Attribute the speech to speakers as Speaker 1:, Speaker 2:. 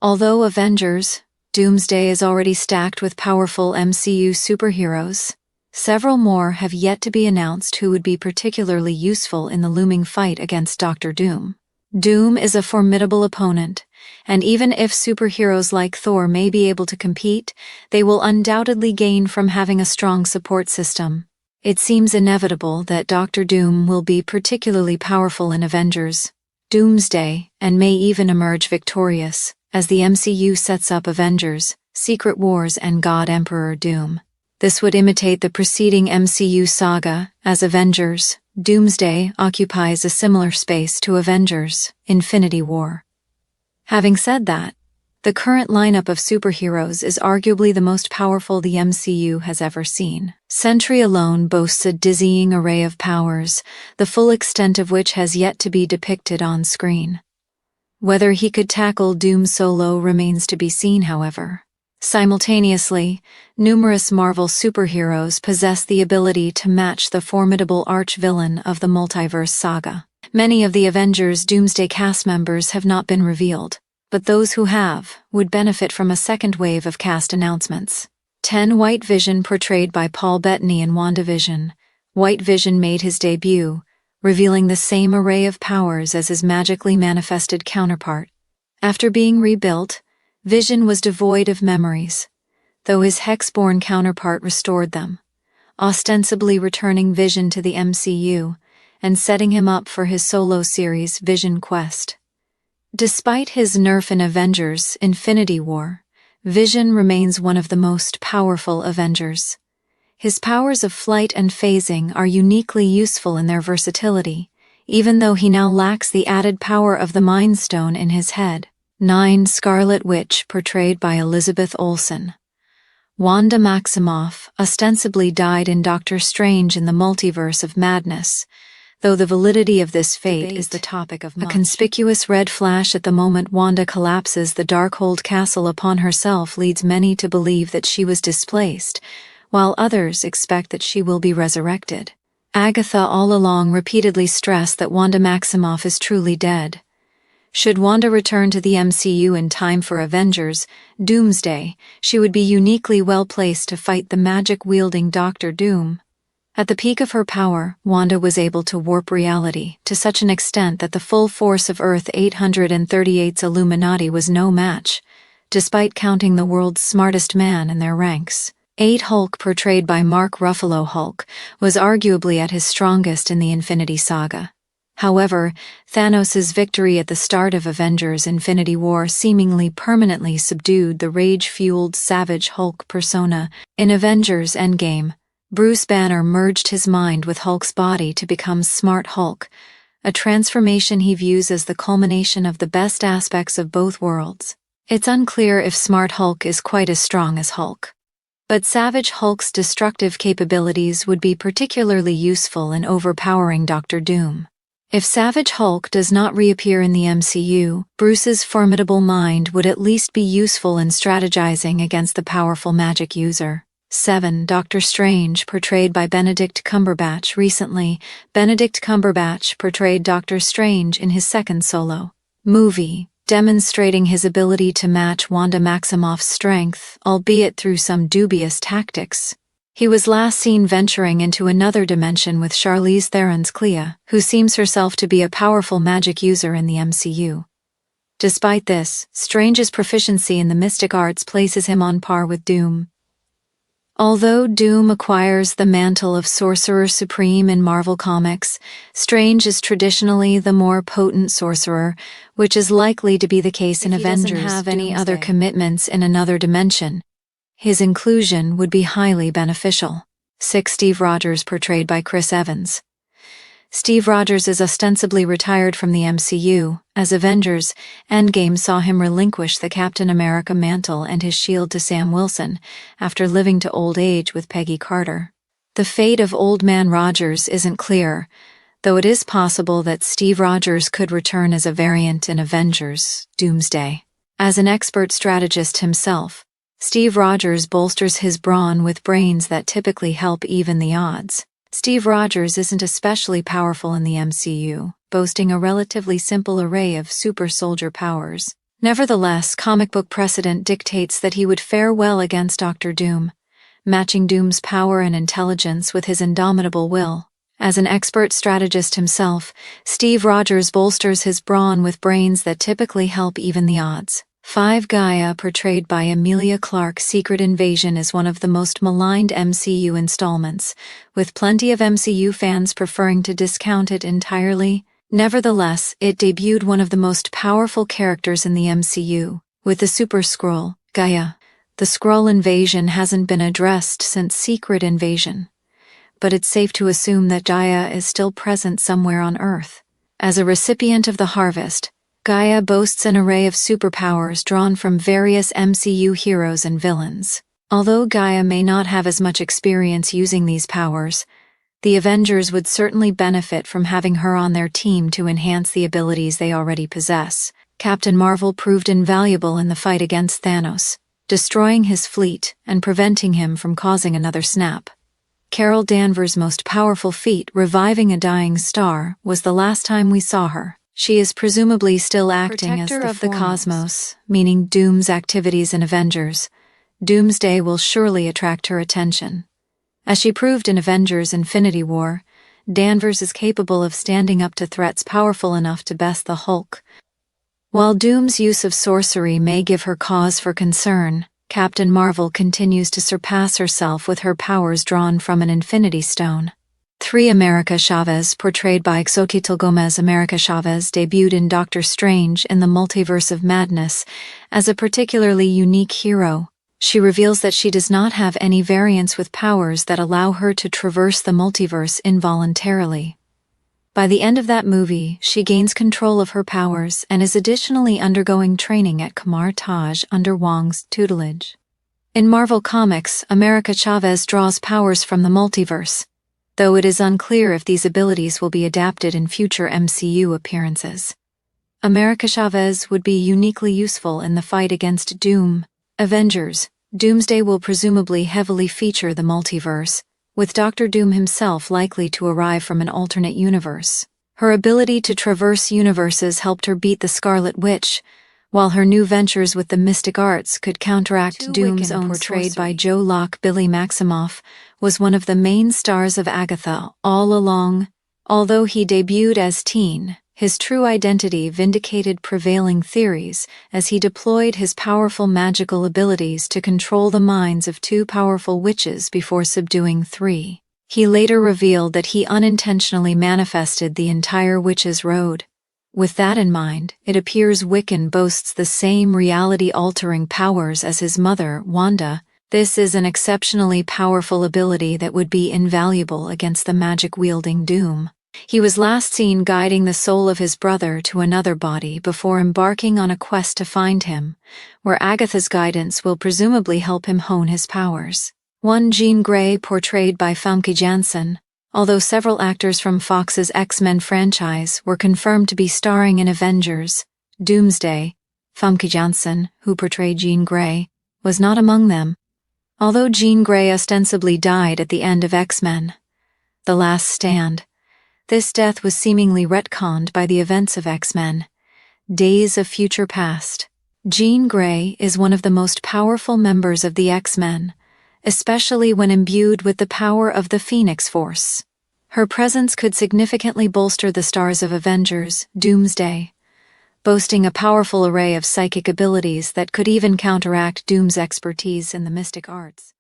Speaker 1: Although Avengers Doomsday is already stacked with powerful MCU superheroes, several more have yet to be announced who would be particularly useful in the looming fight against Doctor Doom. Doom is a formidable opponent, and even if superheroes like Thor may be able to compete, they will undoubtedly gain from having a strong support system. It seems inevitable that Doctor Doom will be particularly powerful in Avengers Doomsday and may even emerge victorious as the MCU sets up Avengers, Secret Wars and God Emperor Doom. This would imitate the preceding MCU saga, as Avengers Doomsday occupies a similar space to Avengers Infinity War. Having said that, the current lineup of superheroes is arguably the most powerful the MCU has ever seen. Sentry alone boasts a dizzying array of powers, the full extent of which has yet to be depicted on screen. Whether he could tackle Doom solo remains to be seen, however. Simultaneously, numerous Marvel superheroes possess the ability to match the formidable arch-villain of the multiverse saga. Many of the Avengers Doomsday cast members have not been revealed, but those who have would benefit from a second wave of cast announcements. 10 White Vision portrayed by Paul Bettany in WandaVision. White Vision made his debut, revealing the same array of powers as his magically manifested counterpart. After being rebuilt, Vision was devoid of memories, though his Hex-born counterpart restored them, ostensibly returning Vision to the MCU and setting him up for his solo series Vision Quest. Despite his nerf in Avengers Infinity War, Vision remains one of the most powerful Avengers. His powers of flight and phasing are uniquely useful in their versatility, even though he now lacks the added power of the Mind Stone in his head. 9 Scarlet Witch portrayed by Elizabeth Olsen. Wanda Maximoff ostensibly died in Doctor Strange in the Multiverse of Madness, though the validity of this fate is the topic of much. A conspicuous red flash at the moment Wanda collapses the Darkhold castle upon herself leads many to believe that she was displaced, while others expect that she will be resurrected. Agatha all along repeatedly stressed that Wanda Maximoff is truly dead. Should Wanda return to the MCU in time for Avengers Doomsday, she would be uniquely well placed to fight the magic-wielding Doctor Doom. At the peak of her power, Wanda was able to warp reality to such an extent that the full force of Earth 838's Illuminati was no match, despite counting the world's smartest man in their ranks. 8 Hulk portrayed by Mark Ruffalo. Hulk was arguably at his strongest in the Infinity Saga. However, Thanos' victory at the start of Avengers Infinity War seemingly permanently subdued the rage-fueled Savage Hulk persona. In Avengers Endgame, Bruce Banner merged his mind with Hulk's body to become Smart Hulk, a transformation he views as the culmination of the best aspects of both worlds. It's unclear if Smart Hulk is quite as strong as Hulk, but Savage Hulk's destructive capabilities would be particularly useful in overpowering Doctor Doom. If Savage Hulk does not reappear in the MCU, Bruce's formidable mind would at least be useful in strategizing against the powerful magic user. 7 Doctor Strange portrayed by Benedict Cumberbatch. Recently, Benedict Cumberbatch portrayed Doctor Strange in his second solo movie, demonstrating his ability to match Wanda Maximoff's strength, albeit through some dubious tactics. He was last seen venturing into another dimension with Charlize Theron's Clea, who seems herself to be a powerful magic user in the MCU. Despite this, Strange's proficiency in the mystic arts places him on par with Doom. Although Doom acquires the mantle of Sorcerer Supreme in Marvel Comics, Strange is traditionally the more potent sorcerer, which is likely to be the case in Avengers. He doesn't have any other commitments in another dimension. His inclusion would be highly beneficial. 6 Steve Rogers portrayed by Chris Evans. Steve Rogers is ostensibly retired from the MCU, as Avengers Endgame saw him relinquish the Captain America mantle and his shield to Sam Wilson, after living to old age with Peggy Carter. The fate of Old Man Rogers isn't clear, though it is possible that Steve Rogers could return as a variant in Avengers Doomsday. As an expert strategist himself, Steve Rogers bolsters his brawn with brains that typically help even the odds. Steve Rogers isn't especially powerful in the MCU, boasting a relatively simple array of super soldier powers. Nevertheless, comic book precedent dictates that he would fare well against Doctor Doom, matching Doom's power and intelligence with his indomitable will. As an expert strategist himself, Steve Rogers bolsters his brawn with brains that typically help even the odds. 5. Gaia, portrayed by Emilia Clarke's Secret Invasion, is one of the most maligned MCU installments, with plenty of MCU fans preferring to discount it entirely. Nevertheless, it debuted one of the most powerful characters in the MCU, with the Super Skrull, Gaia. The Skrull invasion hasn't been addressed since Secret Invasion, but it's safe to assume that Gaia is still present somewhere on Earth. As a recipient of the harvest, Gaia boasts an array of superpowers drawn from various MCU heroes and villains. Although Gaia may not have as much experience using these powers, the Avengers would certainly benefit from having her on their team to enhance the abilities they already possess. Captain Marvel proved invaluable in the fight against Thanos, destroying his fleet and preventing him from causing another snap. Carol Danvers' most powerful feat, reviving a dying star, was the last time we saw her. She is presumably still acting as the cosmos, meaning Doom's activities in Avengers Doomsday will surely attract her attention. As she proved in Avengers Infinity War, Danvers is capable of standing up to threats powerful enough to best the Hulk. While Doom's use of sorcery may give her cause for concern, Captain Marvel continues to surpass herself with her powers drawn from an Infinity Stone. 3. America Chavez, portrayed by Xochitl Gomez. America Chavez debuted in Doctor Strange in the Multiverse of Madness as a particularly unique hero. She reveals that she does not have any variants with powers that allow her to traverse the multiverse involuntarily. By the end of that movie, she gains control of her powers and is additionally undergoing training at Kamar Taj under Wong's tutelage. In Marvel Comics, America Chavez draws powers from the multiverse, though it is unclear if these abilities will be adapted in future MCU appearances. America Chavez would be uniquely useful in the fight against Doom. Avengers Doomsday will presumably heavily feature the multiverse, with Doctor Doom himself likely to arrive from an alternate universe. Her ability to traverse universes helped her beat the Scarlet Witch, while her new ventures with the mystic arts could counteract Doom's own. Portrayed by Joe Locke, Billy Maximoff was one of the main stars of Agatha all along. Although he debuted as teen, his true identity vindicated prevailing theories as he deployed his powerful magical abilities to control the minds of 2 powerful witches before subduing 3. He later revealed that he unintentionally manifested the entire Witches' Road. With that in mind, it appears Wiccan boasts the same reality-altering powers as his mother, Wanda. This is an exceptionally powerful ability that would be invaluable against the magic-wielding Doom. He was last seen guiding the soul of his brother to another body before embarking on a quest to find him, where Agatha's guidance will presumably help him hone his powers. 1. Jean Grey, portrayed by Famke Janssen. Although several actors from Fox's X-Men franchise were confirmed to be starring in Avengers Doomsday, Famke Janssen, who portrayed Jean Grey, was not among them. Although Jean Grey ostensibly died at the end of X-Men: The Last Stand, this death was seemingly retconned by the events of X-Men Days of Future Past. Jean Grey is one of the most powerful members of the X-Men, especially when imbued with the power of the Phoenix Force. Her presence could significantly bolster the stars of Avengers Doomsday, boasting a powerful array of psychic abilities that could even counteract Doom's expertise in the mystic arts.